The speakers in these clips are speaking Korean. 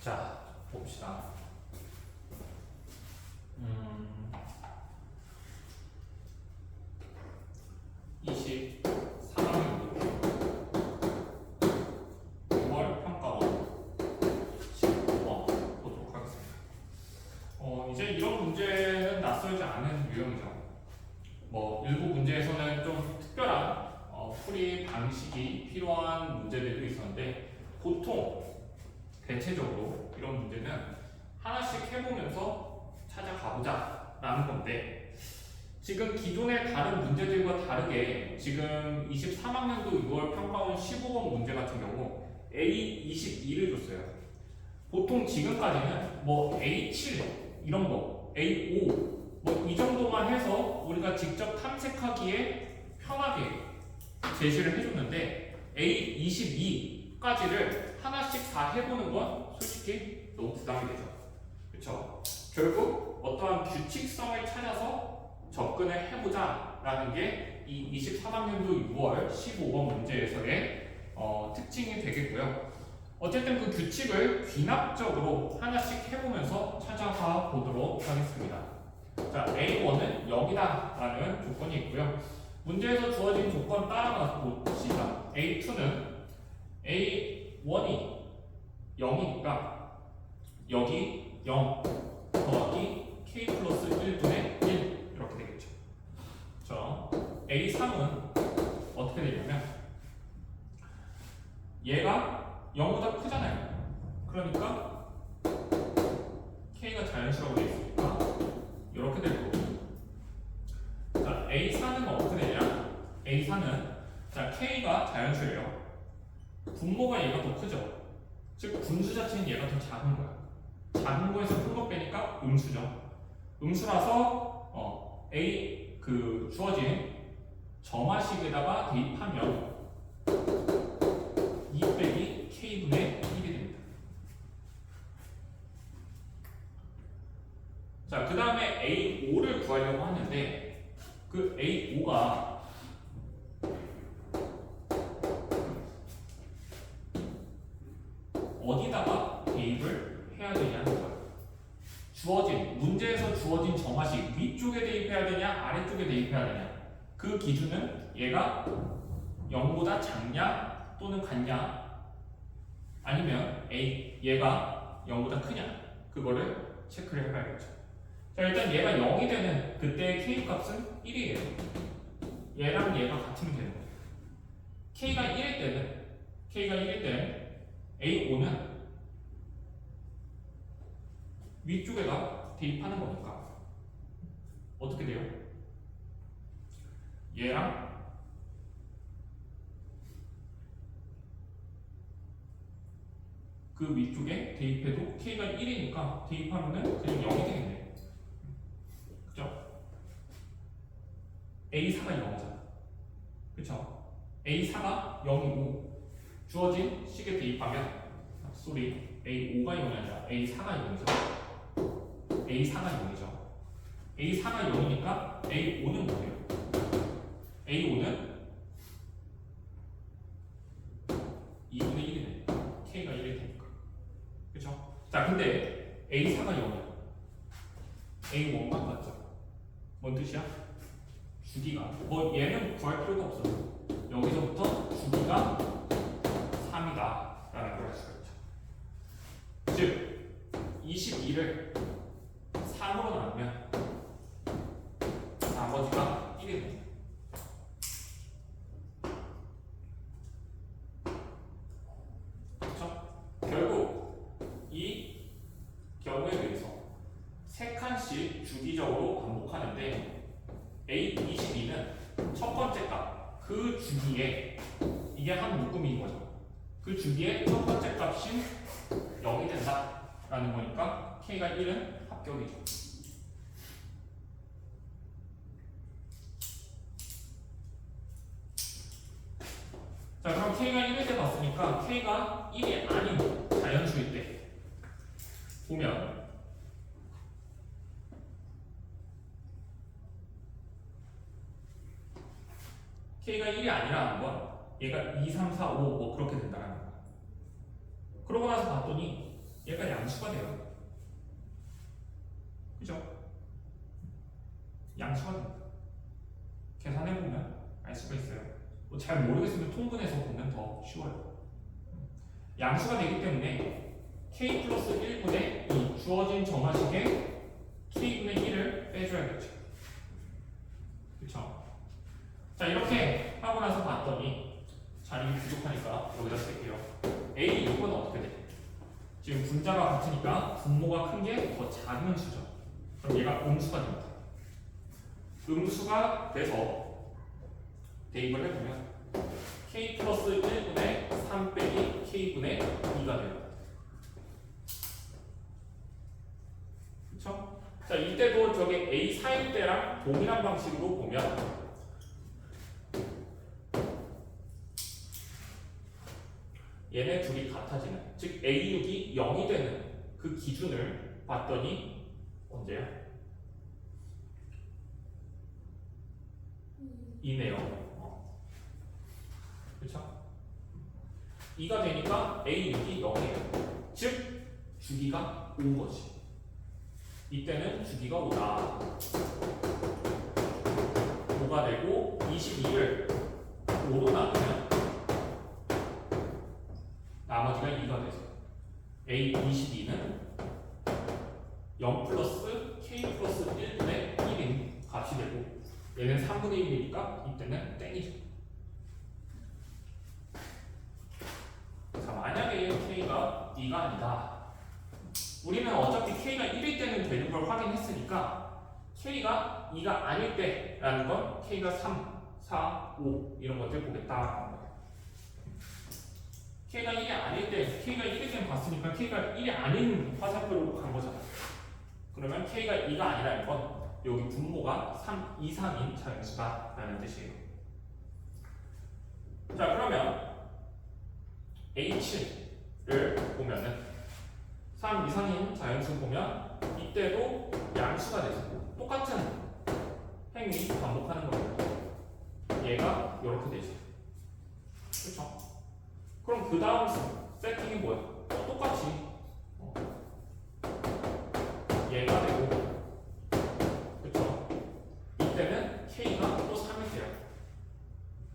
자, 봅시다. 24학년도 6월 평가원 15번 보도록 하겠습니다. 이제 이런 문제는 낯설지 않은 유형이죠. 일부 문제에서는 좀 특별한 풀이 방식이 필요한 문제들도 있었는데, 보통 대체적으로 이런 문제는 하나씩 해보면서 찾아가보자 라는 건데, 지금 기존의 다른 문제들과 다르게 지금 23학년도 6월 평가원 15번 문제 같은 경우 A22를 줬어요. 보통 지금까지는 A7 이런 거, A5 이 정도만 해서 우리가 직접 탐색하기에 편하게 제시를 해줬는데, A22까지를 하나씩 다 해보는 건 솔직히 너무 부담이 되죠. 그렇죠? 결국 어떠한 규칙성을 찾아서 접근을 해보자 라는 게 이 23학년도 6월 15번 문제에서의 특징이 되겠고요. 어쨌든 그 규칙을 귀납적으로 하나씩 해보면서 찾아가 보도록 하겠습니다. 자, A1은 0이다 라는 조건이 있고요. 문제에서 주어진 조건 따라가서 봅시다. A2는 A1이 0이니까 여기 0 더하기 K 플러스 1분의 1 이렇게 되겠죠. 자, A3은 어떻게 되냐면 얘가 0보다 크잖아요. 그러니까 K가 자연수라고 되어 있으니까 이렇게 될 거고, 자, A4는 어떻게 되냐? A4는 자, K가 자연수예요. 분모가 얘가 더 크죠. 즉 분수 자체는 얘가 더 작은 거야. 작은 거에서 큰 거 빼니까 음수죠. 음수라서 A 그 주어진 점화식에다가 대입하면 2 빼기 K분의 1이 됩니다. 자, 그 다음에 A5를 구하려고 하는데, 그 A5가 어디다가 대입을 해야 되냐는 거예요. 문제에서 주어진 점화식 위쪽에 대입해야 되냐 아래쪽에 대입해야 되냐, 그 기준은 얘가 0보다 작냐 또는 같냐, 아니면 얘가 0보다 크냐, 그거를 체크를 해봐야겠죠. 자, 일단 얘가 0이 되는 그때의 K 값은 1이에요. 얘랑 얘가 같으면 되는 거예요. K가 1일 때는 A5는 위쪽에다 대입하는 거니까 어떻게 돼요? 얘랑 그 위쪽에 대입해도 K가 1이니까 대입하면은 그냥 0이 되겠네. 그죠? A4가 0이잖아. 그쵸? A4가 0이고 주어진 식에 대입하면 A5가 0이 아니라 A4가 0이죠. A4가 0이죠. A4가 0이니까 A5는 뭐예요? A5는 2분의 1이네. K가 1이 되니까. 그쵸? 자, 근데 A4가 0이야. A1만 같죠? 뭔 뜻이야? 주기가. 얘는 구할 필요가 없어. 여기서부터 주기가 3이다. 라는 걸 알 수가 있죠. 즉, 22를 3으로 나누면 나머지가 1이 됩니다. 그렇죠? 결국 이 경우에 대해서 3칸씩 주기적으로 반복하는데, A22는 첫 번째 값, 그 주기에 이게 한 묶음인 거죠. 그 주기의 첫 번째 값이 0이 된다 라는 거니까 K가 1은 합격이죠. 자, 그럼 K가 1일 때 봤으니까 K가 1이 아닌 자연수일 때 보면 K가 1이 아니라는 건 얘가 2, 3, 4, 5 그렇게 된다는 거야. 그러고 나서 봤더니 얘가 양수가 돼요. 그죠? 양수가 됩니다. 계산해보면 알 수가 있어요. 뭐 잘 모르겠으면 통분해서 보면 더 쉬워요. 양수가 되기 때문에 k 플러스 1분의 이 주어진 정화식의 k분의 1을 빼줘야겠죠. 그쵸? 자, 이렇게 하고 나서 봤더니 자리 부족하니까 여기다 쓸게요. A 6은 어떻게 돼? 지금 분자가 같으니까 분모가 큰 게 더 작은 수죠. 그럼 얘가 음수가 됩니다. 음수가 돼서 대입을 해보면 k 플러스 1분의 3 빼기 k분의 2가 돼요. 그쵸? 자, 이때도 저게 A 4일 때랑 동일한 방식으로 보면 얘네 둘이 같아지는, 즉 A6이 0이 되는 그 기준을 봤더니 언제야? 2네요. 그쵸? 2가 되니까 A6이 0이에요. 즉 주기가 5인 거지. 이때는 주기가 5다. 5가 되고 22를 5로 나누면 나머지가 2가 돼서 A22는 0 플러스 K 플러스 1분의 1인 값이 되고 얘는 3분의 1이니까 이때는 땡이죠. 자, 만약에 K가 2가 아니다. 우리는 어차피 K가 1일 때는 되는 걸 확인했으니까 K가 2가 아닐 때라는 건 K가 3, 4, 5 이런 것들 보겠다. K가 1이 아닐 때, K가 1일 때는 봤으니까 K가 1이 아닌 화살표로 간 거잖아. 그러면 K가 2가 아니라는 건 여기 분모가 3 이상인 자연수다라는 뜻이에요. 자, 그러면 A7를 보면은 3 이상인 자연수 보면 이때도 양수가 돼서 똑같은 행위 반복하는 겁니다. 얘가 이렇게 되죠. 그렇죠? 그럼 그 다음 세팅이 뭐야? 똑같이 얘가 되고, 그쵸? 이때는 K가 또 3이 돼요.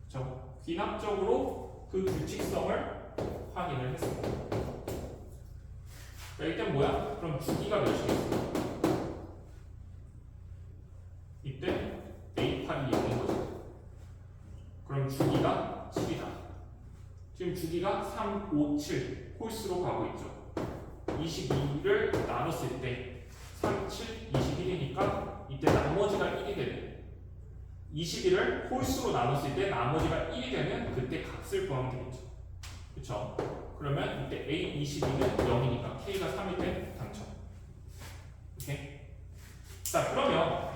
그쵸? 귀납적으로 그 규칙성을 확인을 했습니다. 자, 이때 뭐야? 그럼 주기가 몇이겠어? 이때 A8이 0인 거죠. 그럼 주기가 7이다. 지금 주기가 3, 5, 7 홀수로 가고 있죠. 22를 나눴을 때 3, 7, 21이니까 이때 나머지가 1이 되는, 21을 홀수로 나눴을 때 나머지가 1이 되는 그때 값을 구하면 되겠죠. 그쵸? 그러면 이때 A22는 0이니까 K가 3일 때 당첨. 오케이? 자, 그러면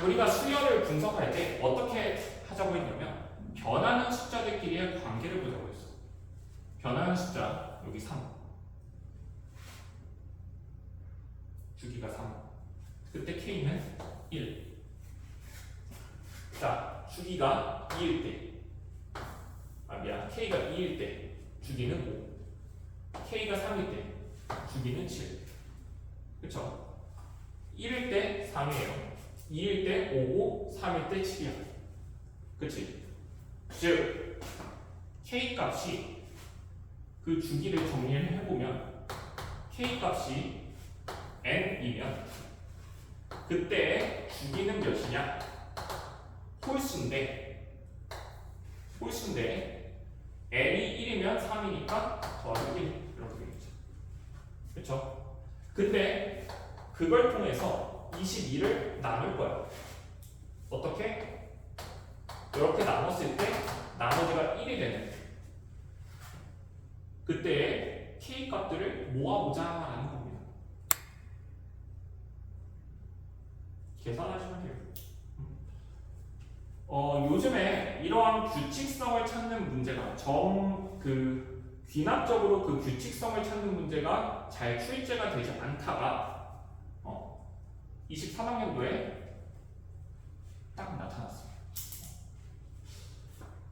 우리가 수열을 분석할 때 어떻게 하자고 했냐면 변하는 숫자들끼리의 관계를 보자고 했어. 변하는 숫자 여기 3, 주기가 3, 그때 K는 1. 자, 주기가 2일 때, K가 2일 때 주기는 5, K가 3일 때 주기는 7. 그쵸? 1일 때 3이에요. 2일 때 5고 3일 때 7이야. 그치? 즉 K 값이 그 주기를 정리를 해보면 K 값이 n이면 그때 주기는 몇이냐? 홀수인데 n이 1이면 3이니까 더하기 1 이렇게 되겠죠. 그렇죠? 근데 그걸 통해서 22를 나눌 거야. 어떻게? 이렇게 나눴을 때 나머지가 1이 되는, 그때 K 값들을 모아보자라는 겁니다. 계산하시면 돼요. 요즘에 이러한 규칙성을 찾는 문제가 귀납적으로 그 규칙성을 찾는 문제가 잘 출제가 되지 않다가 23학년도에 딱 나타났습니다.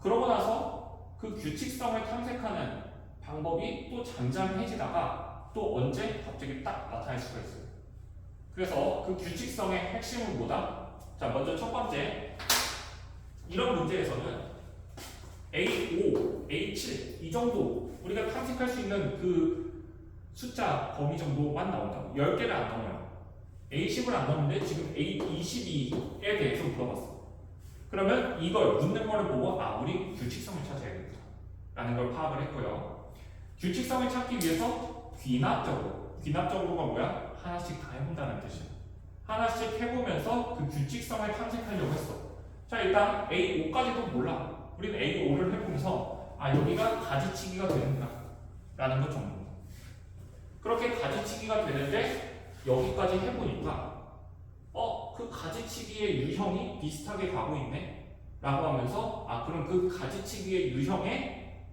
그러고 나서 그 규칙성을 탐색하는 방법이 또 잠잠해지다가 또 언제 갑자기 딱 나타날 수가 있어요. 그래서 그 규칙성의 핵심은 뭐다? 자, 먼저 첫 번째, 이런 문제에서는 A5, A7 이 정도 우리가 탐색할 수 있는 그 숫자 범위 정도만 나온다고. 10개를 안 넘어요. A10을 안 넘는데 지금 A22에 대해서 물어봤어. 그러면 이걸 묻는 거를 보고 아, 우리 규칙성을 찾아야겠다 라는 걸 파악을 했고요. 규칙성을 찾기 위해서 귀납적으로가 뭐야? 하나씩 다 해본다는 뜻이야. 하나씩 해보면서 그 규칙성을 탐색하려고 했어. 자, 일단 A5까지도 몰라. 우리는 A5를 해보면서 아, 여기가 가지치기가 되는구나 라는 것 정도. 그렇게 가지치기가 되는데 여기까지 해보니까 그 가지치기의 유형이 비슷하게 가고 있네 라고 하면서 아, 그럼 그 가지치기의 유형의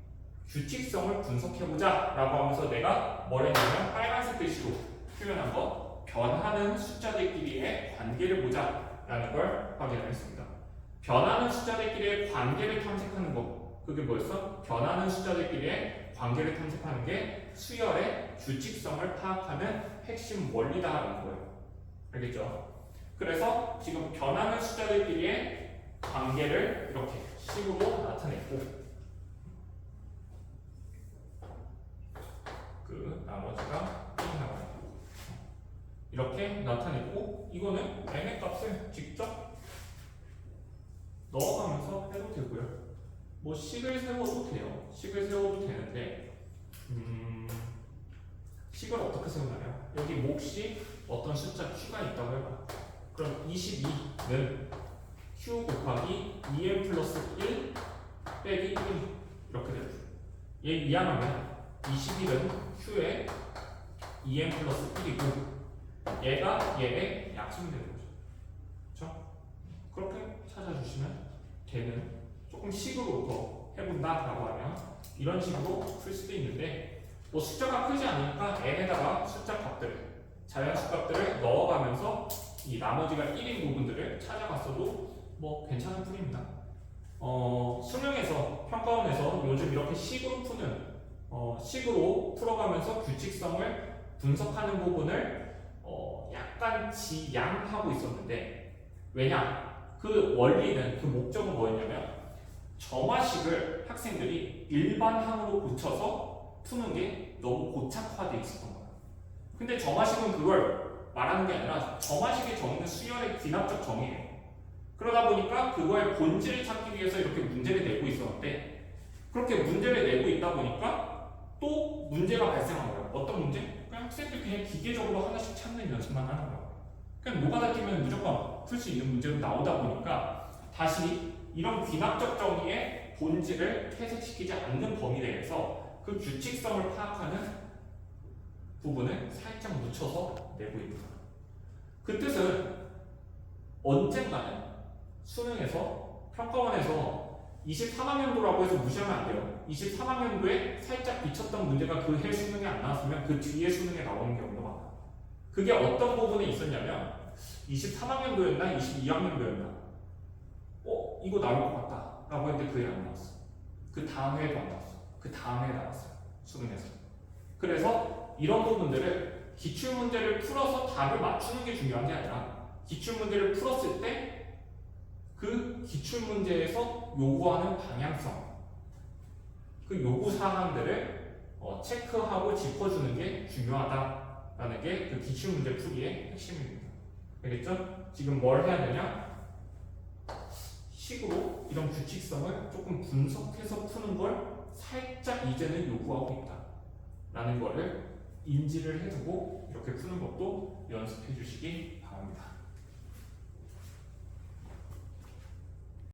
규칙성을 분석해보자 라고 하면서 내가 뭘 했냐면 빨간색 글씨로 표현한 거 변하는 숫자들끼리의 관계를 보자 라는 걸 확인을 했습니다. 변하는 숫자들끼리의 관계를 탐색하는 거, 그게 뭐였어? 변하는 숫자들끼리의 관계를 탐색하는 게 수열의 규칙성을 파악하는 핵심 원리다라는 거예요. 알겠죠? 그래서 지금 변하는 숫자들끼리의 관계를 이렇게 식으로 나타냈고, 그 나머지가 나와요. 이렇게 나타냈고, 이거는 n의 값을 직접 넣어가면서 해도 되고요. 뭐 식을 세워도 돼요. 식을 세워도 되는데 식을 어떻게 세우나요? 여기 몫이 어떤 숫자 q가 있다고 해봐. 그럼 22는 q 곱하기 2n 플러스 1 빼기 1 이렇게 되죠. 얘 이항하면 21은 q의 2n 플러스 1이고 얘가 얘의 약분이 되는 거죠. 그렇죠? 그렇게 찾아주시면 되는, 조금 식으로 더 해본다라고 하면 이런 식으로 풀 수도 있는데, 뭐 숫자가 크지 않으니까 n에다가 숫자 값들을, 자연수 값들을 넣어가면서 이 나머지가 1인 부분들을 찾아갔어도 뭐 괜찮은 풀입니다. 수능에서, 평가원에서 요즘 이렇게 식으로 푸는, 식으로 풀어가면서 규칙성을 분석하는 부분을 약간 지양하고 있었는데, 왜냐? 그 원리는, 그 목적은 뭐였냐면 점화식을 학생들이 일반항으로 고쳐서 푸는 게 너무 고착화되어 있었던 거야. 근데 점화식은 그걸 말하는 게 아니라 점화식의 정의는 수열의 귀납적 정의예요. 그러다 보니까 그거의 본질을 찾기 위해서 이렇게 문제를 내고 있었는데, 그렇게 문제를 내고 있다 보니까 또 문제가 발생한 거예요. 어떤 문제? 그냥 학생들이 그냥 기계적으로 하나씩 찾는 연습만 하는 거예요. 그냥 노가다 뛰면 무조건 풀 수 있는 문제로 나오다 보니까 다시 이런 귀납적 정의의 본질을 퇴색시키지 않는 범위 내에서 그 규칙성을 파악하는 부분을 살짝 묻혀서 내고 있는 거예요. 그 뜻은 언젠가는 수능에서, 평가원에서 23학년도라고 해서 무시하면 안 돼요. 23학년도에 살짝 비쳤던 문제가 그 해 수능에 안 나왔으면 그 뒤에 수능에 나오는 경우가 많아요. 그게 어떤 부분에 있었냐면 23학년도였나 22학년도였나 이거 나올 것 같다 라고 했는데 그게 안 나왔어. 그 다음 해에도 안 나왔어. 그 다음 해에 나왔어요. 수능에서. 그래서 이런 부분들을 기출문제를 풀어서 답을 맞추는 게 중요한 게 아니라 기출문제를 풀었을 때 그 기출문제에서 요구하는 방향성, 그 요구사항들을 체크하고 짚어주는 게 중요하다라는 게 그 기출문제 풀이의 핵심입니다. 알겠죠? 지금 뭘 해야 되냐? 식으로 이런 규칙성을 조금 분석해서 푸는 걸 살짝 이제는 요구하고 있다 라는 거를 인지를 해두고 이렇게 푸는 것도 연습해 주시기 바랍니다.